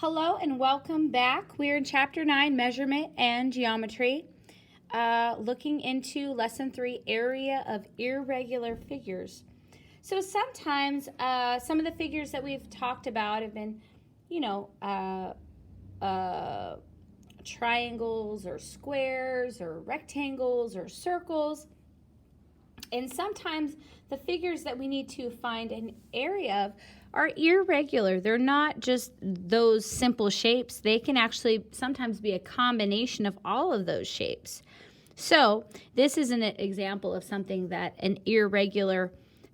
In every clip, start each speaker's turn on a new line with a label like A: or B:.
A: Hello and welcome back. We're in Chapter 9, Measurement and Geometry, looking into Lesson 3, Area of Irregular Figures. So sometimes some of the figures that we've talked about have been, triangles or squares or rectangles or circles. And sometimes the figures that we need to find an area of are irregular. They're not just those simple shapes. They can actually sometimes be a combination of all of those shapes. So this is an example of something that an irregular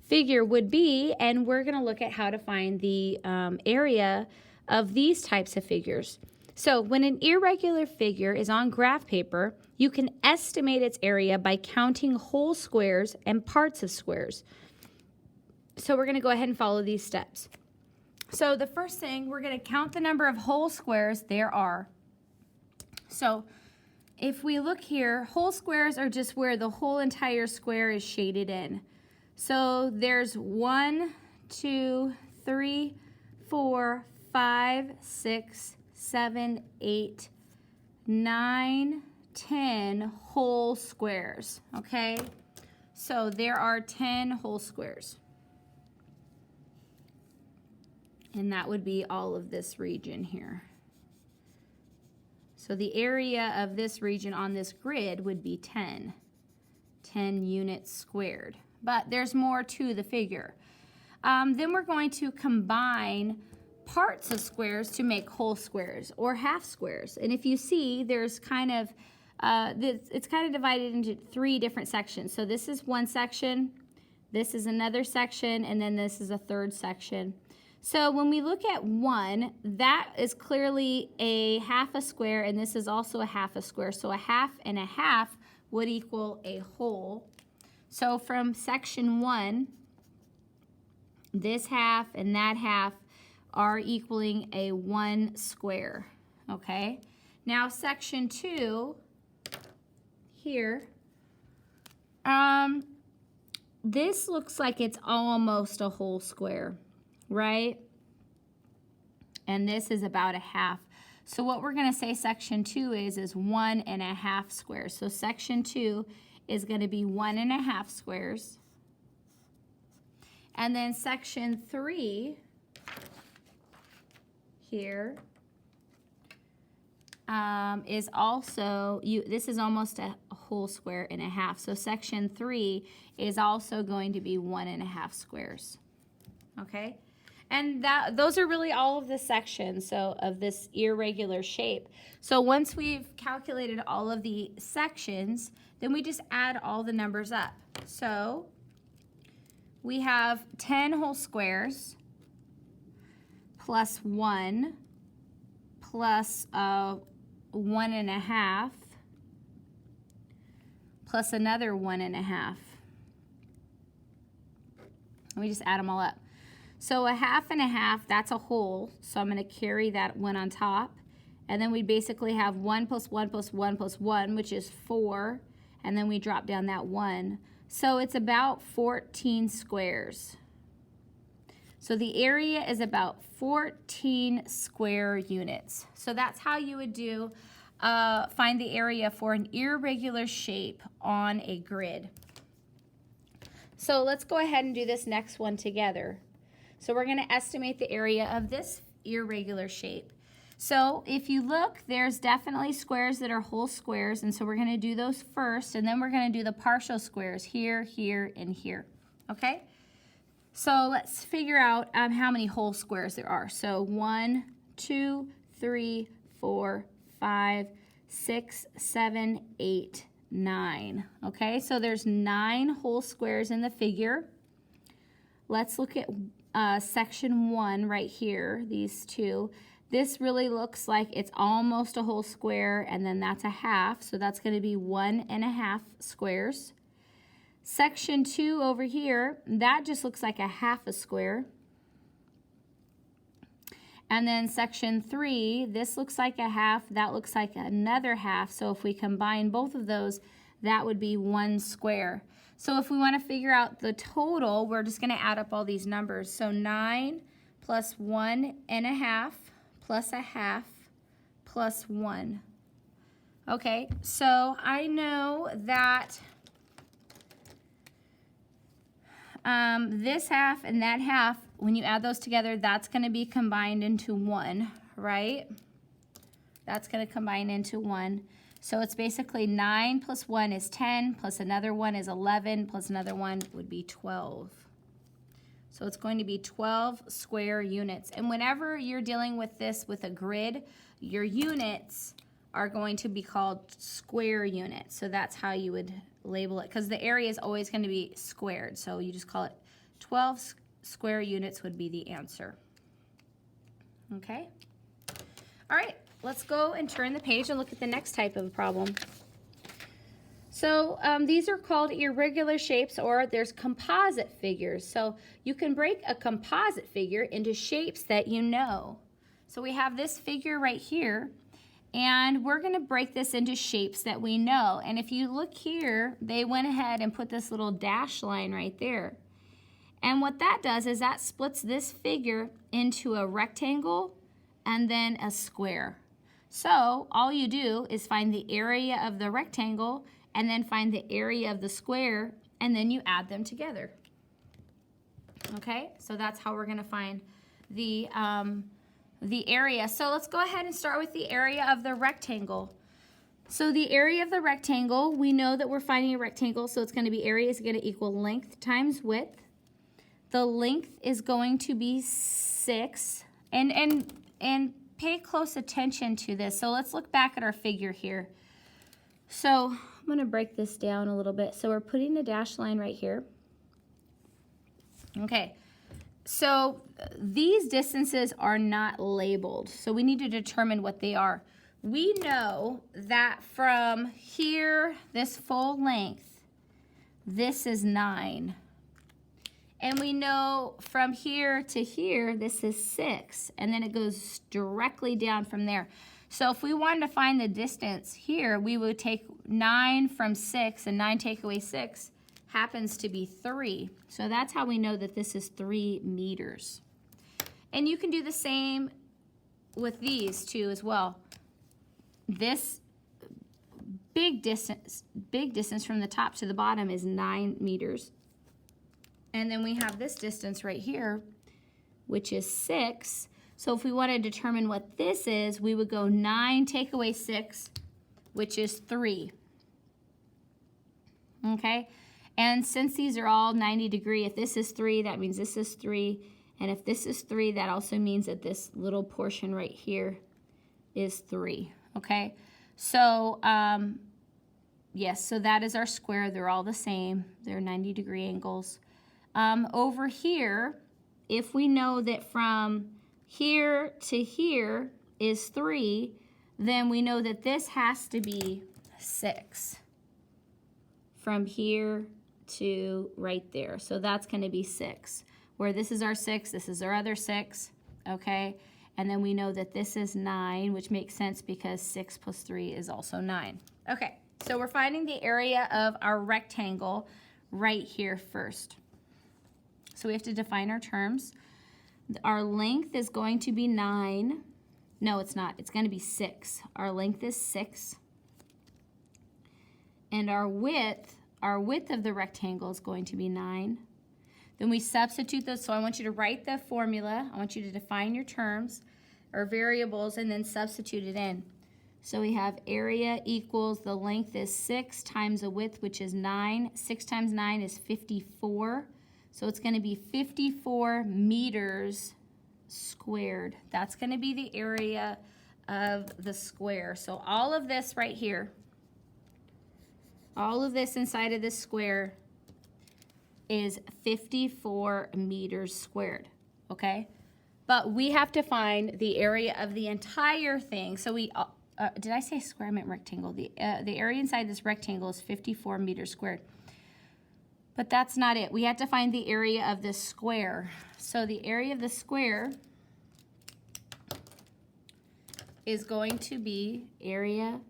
A: figure would be, and we're going to look at how to find the area of these types of figures. So when an irregular figure is on graph paper, you can estimate its area by counting whole squares and parts of squares. So we're going to go ahead and follow these steps. So the first thing, we're going to count the number of whole squares there are. So if we look here, whole squares are just where the whole entire square is shaded in. So there's 1, 2, 3, 4, 5, 6, 7, 8, 9, 10 whole squares, okay? So there are 10 whole squares. And that would be all of this region here. So the area of this region on this grid would be 10 units squared. But there's more to the figure. Then we're going to combine parts of squares to make whole squares or half squares. And if you see, there's kind of, it's kind of divided into 3 different sections. So this is one section, this is another section, and then this is a third section. So when we look at 1, that is clearly a half a square, and this is also a half a square. So a half and a half would equal a whole. So from section 1, this half and that half are equaling a 1 square, okay? Now section 2 here, this looks like it's almost a whole square, right? And this is about a half. So what we're going to say section 2 is 1 1/2 squares. So section 2 is going to be 1 1/2 squares. And then section 3 here is also, this is almost a whole square and a half. So section 3 is also going to be 1 1/2 squares. Okay? And those are really all of the sections of this irregular shape. So once we've calculated all of the sections, then we just add all the numbers up. So we have 10 whole squares plus 1 plus 1 1/2 plus another 1 1/2. And we just add them all up. So a half and a half, that's a whole, so I'm going to carry that one on top. And then we basically have 1 plus 1 plus 1 plus 1, which is 4, and then we drop down that 1. So it's about 14 squares. So the area is about 14 square units. So that's how you would do find the area for an irregular shape on a grid. So let's go ahead and do this next one together. So we're going to estimate the area of this irregular shape. So if you look, there's definitely squares that are whole squares, and so we're going to do those first, and then we're going to do the partial squares here, here, and here. Okay? So let's figure out how many whole squares there are. So 1, 2, 3, 4, 5, 6, 7, 8, 9. Okay, so there's 9 whole squares in the figure. Let's look at section 1 right here, these two. This really looks like it's almost a whole square, and then that's a half, so that's going to be 1 1/2 squares. Section 2 over here, that just looks like a half a square. And then section 3, this looks like a half, that looks like another half, so if we combine both of those, that would be 1 square. So if we want to figure out the total, we're just going to add up all these numbers. So 9 plus 1 1/2 plus a half plus 1. Okay, so I know that this half and that half, when you add those together, that's going to be combined into 1, right? That's going to combine into 1. So it's basically 9 plus 1 is 10, plus another 1 is 11, plus another 1 would be 12. So it's going to be 12 square units. And whenever you're dealing with this with a grid, your units are going to be called square units. So that's how you would label it, because the area is always going to be squared. So you just call it 12 square units would be the answer. Okay? All right, let's go and turn the page and look at the next type of problem. So these are called irregular shapes, or there's composite figures. So you can break a composite figure into shapes that you know. So we have this figure right here, and we're going to break this into shapes that we know. And if you look here, they went ahead and put this little dash line right there. And what that does is that splits this figure into a rectangle and then a square. So all you do is find the area of the rectangle and then find the area of the square, and then you add them together. Okay, so that's how we're going to find the area. So let's go ahead and start with the area of the rectangle. So the area of the rectangle, we know that we're finding a rectangle, so it's going to be area is going to equal length times width. The length is going to be 6, and pay close attention to this. So let's look back at our figure here. So I'm going to break this down a little bit. So we're putting a dash line right here. Okay, so these distances are not labeled, so we need to determine what they are. We know that from here, this full length, this is 9. And we know from here to here, this is 6, and then it goes directly down from there. So if we wanted to find the distance here, we would take 9 from 6, and 9 take away 6 happens to be 3. So that's how we know that this is 3 meters. And you can do the same with these too as well. This big distance from the top to the bottom is 9 meters. And then we have this distance right here, which is 6. So if we want to determine what this is, we would go 9 take away 6, which is 3. Okay? And since these are all 90 degree, if this is 3, that means this is 3. And if this is 3, that also means that this little portion right here is 3. Okay? So, yes, so that is our square. They're all the same. They're 90 degree angles. Over here, if we know that from here to here is 3, then we know that this has to be 6 from here to right there. So that's going to be 6. Where this is our 6, this is our other 6, okay? And then we know that this is 9, which makes sense because 6 plus 3 is also 9. Okay, so we're finding the area of our rectangle right here first. So we have to define our terms. Our length is going to be 9. No, it's not. It's going to be 6. Our length is 6. And our width of the rectangle is going to be 9. Then we substitute those. So I want you to write the formula. I want you to define your terms or variables and then substitute it in. So we have area equals the length is 6 times the width, which is 9. 6 times 9 is 54. So it's going to be 54 meters squared. That's going to be the area of the square. So all of this right here, all of this inside of this square is 54 meters squared, okay? But we have to find the area of the entire thing. So we, did I say square? I meant rectangle. The area inside this rectangle is 54 meters squared. But that's not it. We have to find the area of this square. So the area of the square is going to be area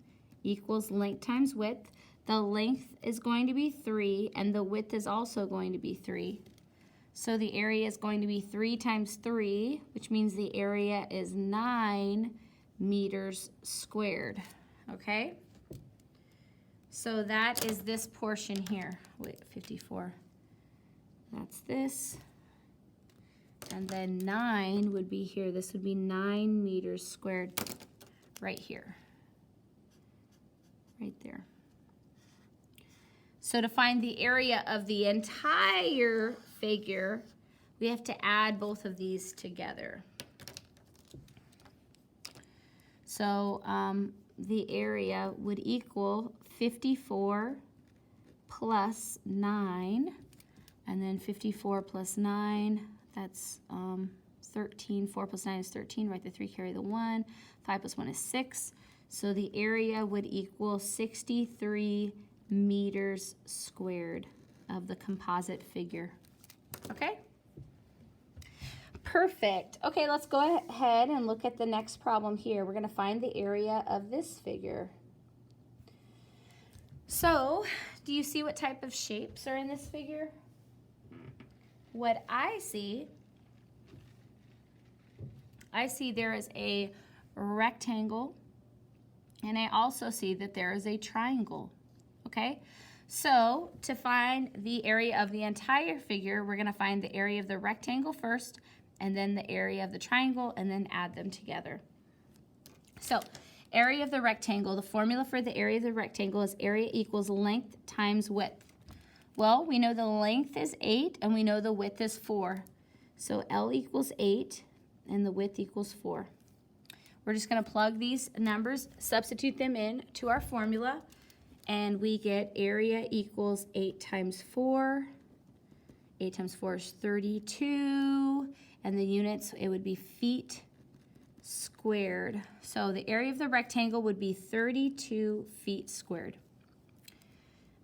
A: equals length times width. The length is going to be 3, and the width is also going to be 3. So the area is going to be 3 times 3, which means the area is 9 meters squared, okay? So that is this portion here. Wait, 54. That's this. And then 9 would be here. This would be 9 meters squared right here. Right there. So to find the area of the entire figure, we have to add both of these together. So the area would equal 54 plus 9, and then 54 plus 9, that's 13. 4 plus 9 is 13. Write the 3, carry the 1. 5 plus 1 is 6. So the area would equal 63 meters squared of the composite figure. Okay? Perfect. Okay, let's go ahead and look at the next problem here. We're going to find the area of this figure. So, do you see what type of shapes are in this figure? What I see there is a rectangle, and I also see that there is a triangle, okay? So, to find the area of the entire figure, we're going to find the area of the rectangle first, and then the area of the triangle, and then add them together. So, area of the rectangle, the formula for the area of the rectangle is area equals length times width. Well, we know the length is 8, and we know the width is 4. So L equals 8, and the width equals 4. We're just going to plug these numbers, substitute them in to our formula, and we get area equals 8 times 4. 8 times 4 is 32, and the units, it would be feet squared. So the area of the rectangle would be 32 feet squared.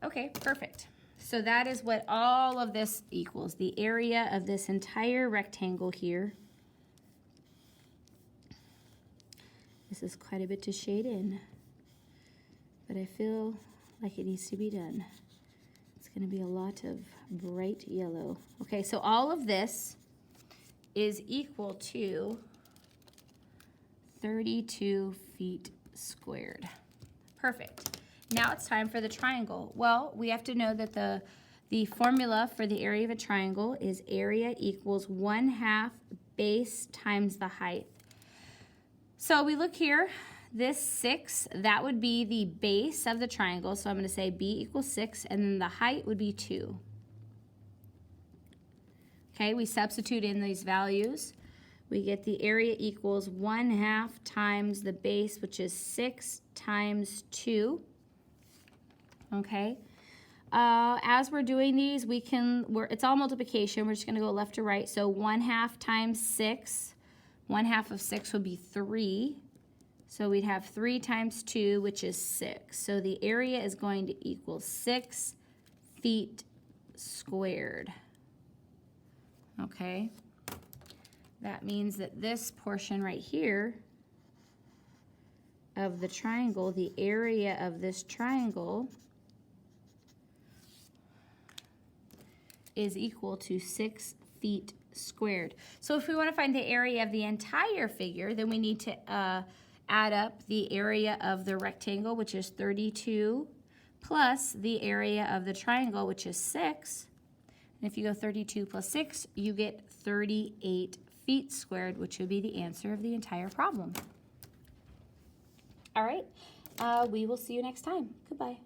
A: Okay, perfect. So that is what all of this equals, the area of this entire rectangle here. This is quite a bit to shade in, but I feel like it needs to be done. It's going to be a lot of bright yellow. Okay, so all of this is equal to 32 feet squared. Perfect. Now it's time for the triangle. Well, we have to know that the formula for the area of a triangle is area equals 1/2 base times the height. So we look here, this 6, that would be the base of the triangle. So I'm going to say B equals 6, and then the height would be 2. Okay, we substitute in these values. We get the area equals 1/2 times the base, which is 6 times 2. Okay, as we're doing these, it's all multiplication. We're just going to go left to right. So 1/2 times 6, 1/2 of 6 would be 3. So we'd have 3 times 2, which is 6. So the area is going to equal 6 feet squared. Okay, that means that this portion right here of the triangle, the area of this triangle is equal to 6 feet squared. So if we want to find the area of the entire figure, then we need to add up the area of the rectangle, which is 32, plus the area of the triangle, which is 6. And if you go 32 plus 6, you get 38 feet squared, which would be the answer of the entire problem. All right, we will see you next time. Goodbye.